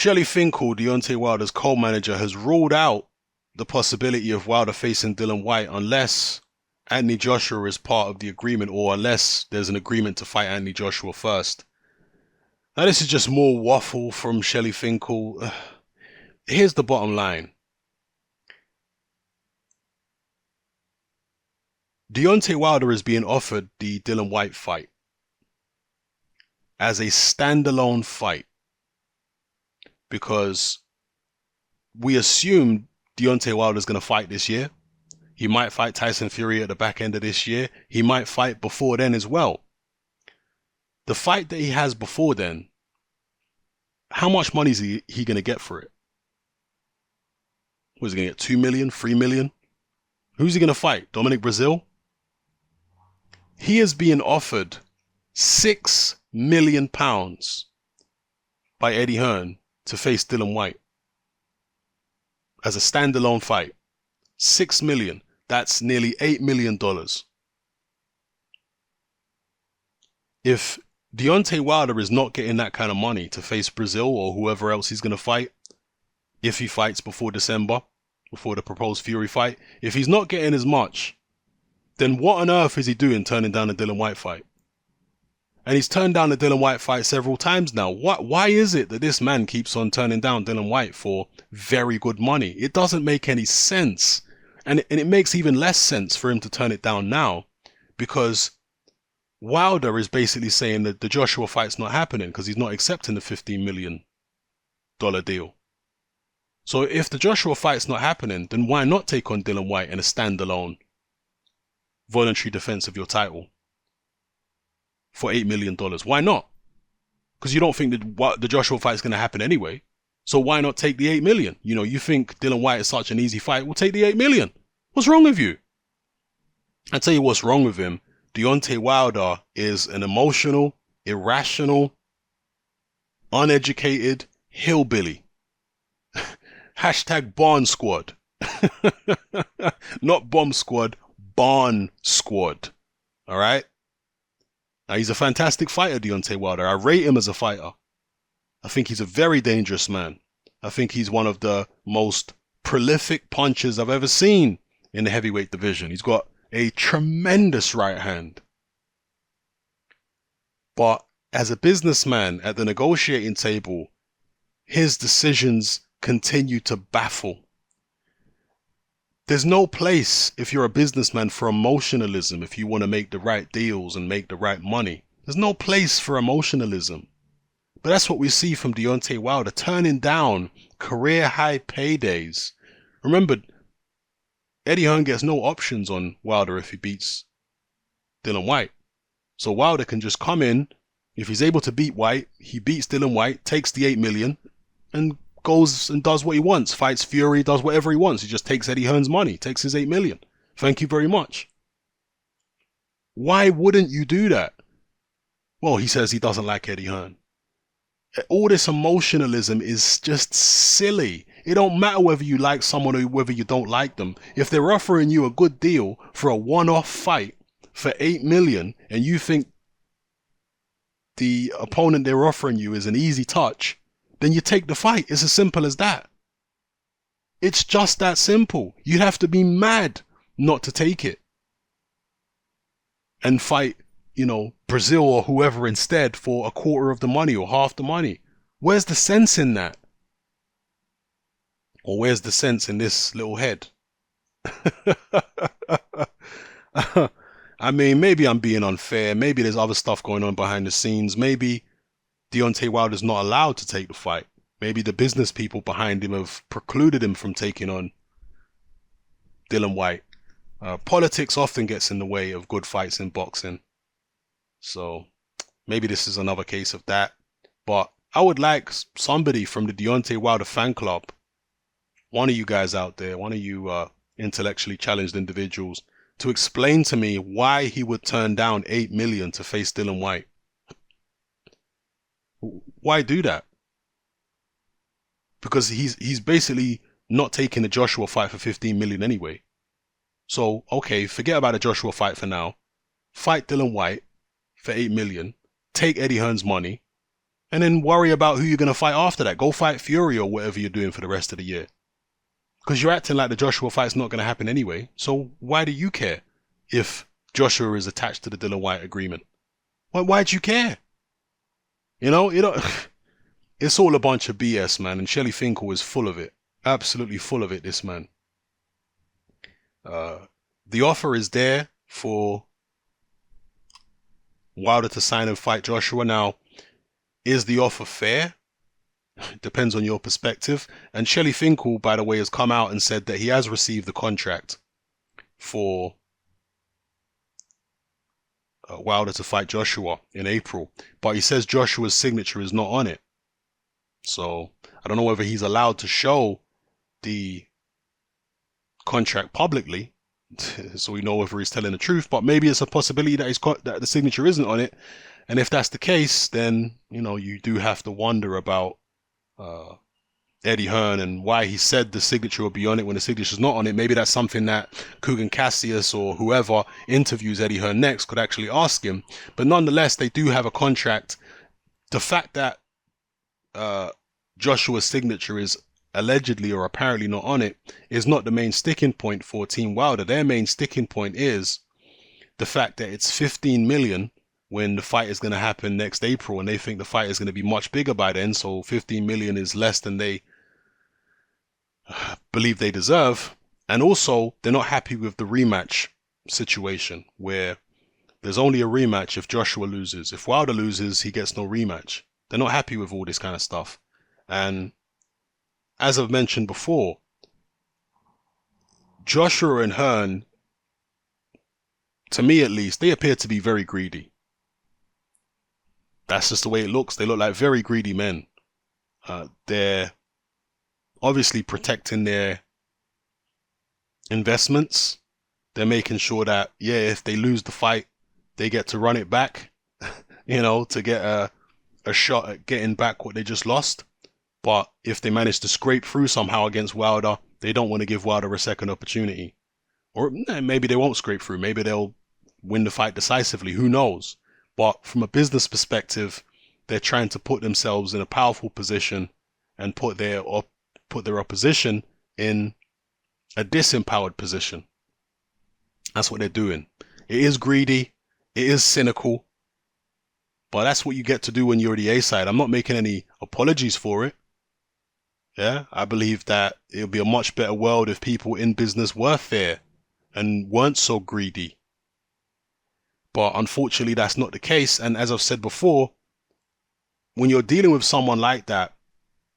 Shelly Finkel, Deontay Wilder's co-manager, has ruled out the possibility of Wilder facing Dillian Whyte unless Anthony Joshua is part of the agreement, or unless there's an agreement to fight Anthony Joshua first. Now this is just more waffle from Shelly Finkel. Here's the bottom line. Deontay Wilder is being offered the Dillian Whyte fight as a standalone fight because we assume Deontay Wilder is going to fight this year. He might fight Tyson Fury at the back end of this year. He might fight before then as well. The fight that he has before then, how much money is he going to get for it? Was he going to get 2 million, 3 million? Who's he going to fight? Dominic Brazil? He is being offered £6 million by Eddie Hearn to face Dillian Whyte as a standalone fight. 6 million. That's nearly $8 million. If Deontay Wilder is not getting that kind of money to face Brazil or whoever else he's going to fight, if he fights before December, before the proposed Fury fight, if he's not getting as much, then what on earth is he doing turning down the Dillian Whyte fight? And he's turned down the Dillian Whyte fight several times now. Why is it that this man keeps on turning down Dillian Whyte for very good money? It doesn't make any sense. And it makes even less sense for him to turn it down now, because Wilder is basically saying that the Joshua fight's not happening because he's not accepting the $15 million deal. So if the Joshua fight's not happening, then why not take on Dillian Whyte in a standalone voluntary defense of your title for $8 million? Why not? Because you don't think that the Joshua fight's going to happen anyway. So why not take the $8 million? You know, you think Dillian Whyte is such an easy fight. We'll take the $8 million. What's wrong with you? I tell you what's wrong with him. Deontay Wilder is an emotional, irrational, uneducated hillbilly. Hashtag Barn Squad. Not Bomb Squad, Barn Squad. All right? Now, he's a fantastic fighter, Deontay Wilder. I rate him as a fighter. I think he's a very dangerous man. I think he's one of the most prolific punchers I've ever seen in the heavyweight division. He's got a tremendous right hand. But as a businessman at the negotiating table, his decisions continue to baffle. There's no place, if you're a businessman, for emotionalism if you want to make the right deals and make the right money. There's no place for emotionalism. But that's what we see from Deontay Wilder, turning down career-high paydays. Remember, Eddie Hearn gets no options on Wilder if he beats Dillian Whyte. So Wilder can just come in. If he's able to beat Whyte, he beats Dillian Whyte, takes the $8 million, and goes and does what he wants. Fights Fury, does whatever he wants. He just takes Eddie Hearn's money, takes his $8 million. Thank you very much. Why wouldn't you do that? Well, he says he doesn't like Eddie Hearn. All this emotionalism is just silly. It don't matter whether you like someone or whether you don't like them. If they're offering you a good deal for a one-off fight for $8 million and you think the opponent they're offering you is an easy touch, then you take the fight. It's as simple as that. It's just that simple. You'd have to be mad not to take it and fight, you know, Brazil or whoever instead for a quarter of the money or half the money. Where's the sense in that? Or where's the sense in this little head? I mean, maybe I'm being unfair. Maybe there's other stuff going on behind the scenes. Maybe Deontay Wilder's not allowed to take the fight. Maybe the business people behind him have precluded him from taking on Dillian Whyte. Politics often gets in the way of good fights in boxing. So maybe this is another case of that. But I would like somebody from the Deontay Wilder fan club, one of you guys out there, one of you intellectually challenged individuals, to explain to me why he would turn down $8 million to face Dillian Whyte. Why do that? Because he's basically not taking the Joshua fight for $15 million anyway. So, okay, forget about the Joshua fight for now. Fight Dillian Whyte for $8 million. Take Eddie Hearn's money. And then worry about who you're going to fight after that. Go fight Fury or whatever you're doing for the rest of the year. Because you're acting like the Joshua fight's not going to happen anyway. So why do you care if Joshua is attached to the Dillian Whyte agreement? Why do you care? You know, it's all a bunch of BS, man. And Shelly Finkel is full of it. Absolutely full of it, this man. The offer is there for Wilder to sign and fight Joshua. Now, is the offer fair? Depends on your perspective. And Shelly Finkel, by the way, has come out and said that he has received the contract for Wilder to fight Joshua in April. But he says Joshua's signature is not on it. So I don't know whether he's allowed to show the contract publicly, so we know whether he's telling the truth. But maybe it's a possibility that that the signature isn't on it. And if that's the case, then, you know, you do have to wonder about Eddie Hearn and why he said the signature will be on it when the signature's not on it. Maybe that's something that Kugan Cassius or whoever interviews Eddie Hearn next could actually ask him. But nonetheless, they do have a contract. The fact that Joshua's signature is allegedly or apparently not on it is not the main sticking point for Team Wilder. Their main sticking point is the fact that it's 15 million when the fight is going to happen next April, and they think the fight is going to be much bigger by then. So 15 million is less than they believe they deserve. And also, they're not happy with the rematch situation, where there's only a rematch if Joshua loses. If Wilder loses, he gets no rematch. They're not happy with all this kind of stuff. And as I've mentioned before, Joshua and Hearn, to me at least, they appear to be very greedy. That's just the way it looks. They look like very greedy men. They're obviously protecting their investments. They're making sure that, yeah, if they lose the fight, they get to run it back, you know, to get a shot at getting back what they just lost. But if they manage to scrape through somehow against Wilder, they don't want to give Wilder a second opportunity. Or maybe they won't scrape through. Maybe they'll win the fight decisively. Who knows? But from a business perspective, they're trying to put themselves in a powerful position and put their opposition in a disempowered position. That's what they're doing. It is greedy. It is cynical. But that's what you get to do when you're the A side. I'm not making any apologies for it. Yeah, I believe that it would be a much better world if people in business were fair and weren't so greedy. But unfortunately, that's not the case. And as I've said before, when you're dealing with someone like that,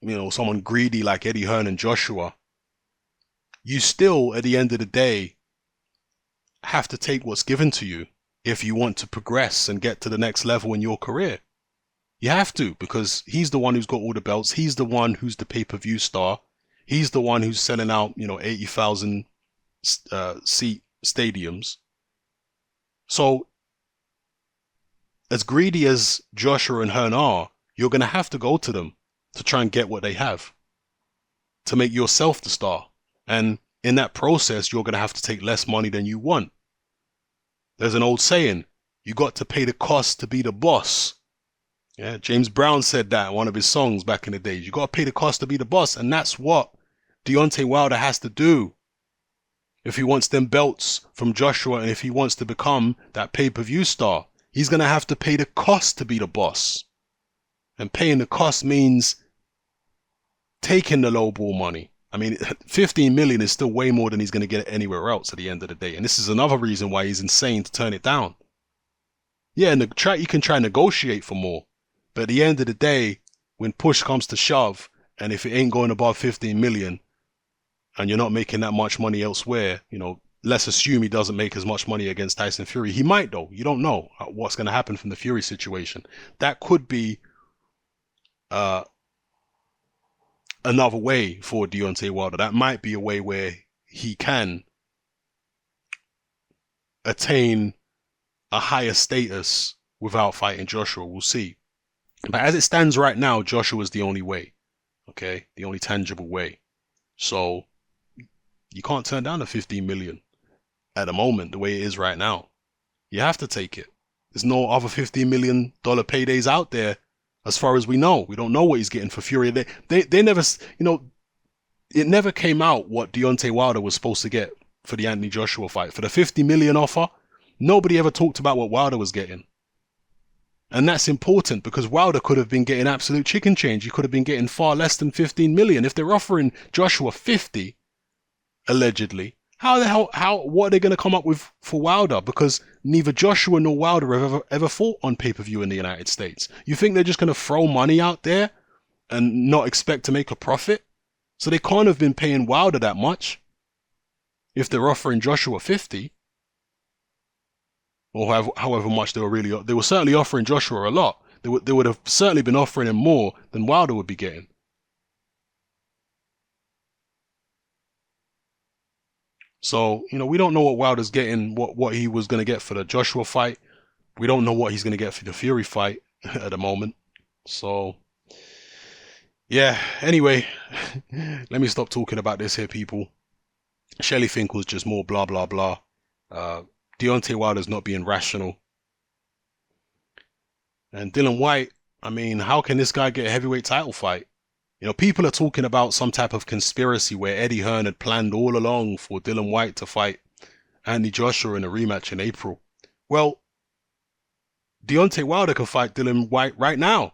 you know, someone greedy like Eddie Hearn and Joshua, you still, at the end of the day, have to take what's given to you if you want to progress and get to the next level in your career. You have to, because he's the one who's got all the belts. He's the one who's the pay-per-view star. He's the one who's selling out, 80,000 seat stadiums. So, as greedy as Joshua and Hearn are, you're going to have to go to them to try and get what they have, to make yourself the star. And in that process, you're going to have to take less money than you want. There's an old saying, you got to pay the cost to be the boss. Yeah, James Brown said that in one of his songs back in the days. You got to pay the cost to be the boss. And that's what Deontay Wilder has to do if he wants them belts from Joshua, and if he wants to become that pay-per-view star. He's going to have to pay the cost to be the boss. And paying the cost means taking the low ball money. I mean, 15 million is still way more than he's going to get anywhere else at the end of the day. And this is another reason why he's insane to turn it down. Yeah, and you can try and negotiate for more. But at the end of the day, when push comes to shove, and if it ain't going above 15 million, and you're not making that much money elsewhere, let's assume he doesn't make as much money against Tyson Fury. He might, though. You don't know what's going to happen from the Fury situation. That could be another way for Deontay Wilder. That might be a way where he can attain a higher status without fighting Joshua. We'll see. But as it stands right now, Joshua is the only way. Okay? The only tangible way. So you can't turn down the 15 million at the moment, the way it is right now. You have to take it. There's no other $15 million paydays out there As far as we don't know what he's getting for Fury. They never, it never came out what Deontay Wilder was supposed to get for the Anthony Joshua fight. For the 50 million offer, nobody ever talked about what Wilder was getting. And that's important because Wilder could have been getting absolute chicken change. He could have been getting far less than 15 million. If they're offering Joshua 50, allegedly, what are they going to come up with for Wilder? Because neither Joshua nor Wilder have ever fought on pay-per-view in the United States. You think they're just going to throw money out there and not expect to make a profit? So they can't have been paying Wilder that much if they're offering Joshua 50. Or however much they were certainly offering Joshua a lot. They would have certainly been offering him more than Wilder would be getting. So, we don't know what Wilder's getting, what he was going to get for the Joshua fight. We don't know what he's going to get for the Fury fight at the moment. So, yeah, anyway, let me stop talking about this here, people. Shelly think was just more blah, blah, blah. Deontay Wilder's not being rational. And Dillian Whyte, how can this guy get a heavyweight title fight? People are talking about some type of conspiracy where Eddie Hearn had planned all along for Dillian Whyte to fight Anthony Joshua in a rematch in April. Well, Deontay Wilder can fight Dillian Whyte right now.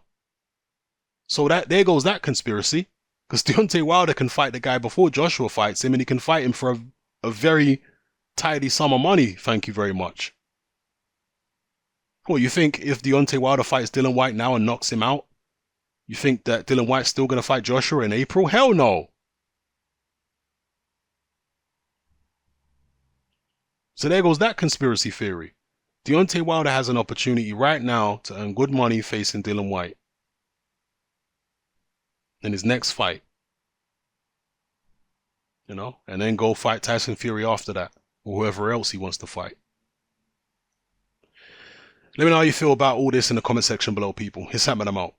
So there goes that conspiracy. Because Deontay Wilder can fight the guy before Joshua fights him, and he can fight him for a very tidy sum of money, thank you very much. Well, you think if Deontay Wilder fights Dillian Whyte now and knocks him out, you think that Dillian Whyte's still going to fight Joshua in April? Hell no. So there goes that conspiracy theory. Deontay Wilder has an opportunity right now to earn good money facing Dillian Whyte in his next fight. And then go fight Tyson Fury after that, or whoever else he wants to fight. Let me know how you feel about all this in the comment section below, people. Hit that, man, I'm out.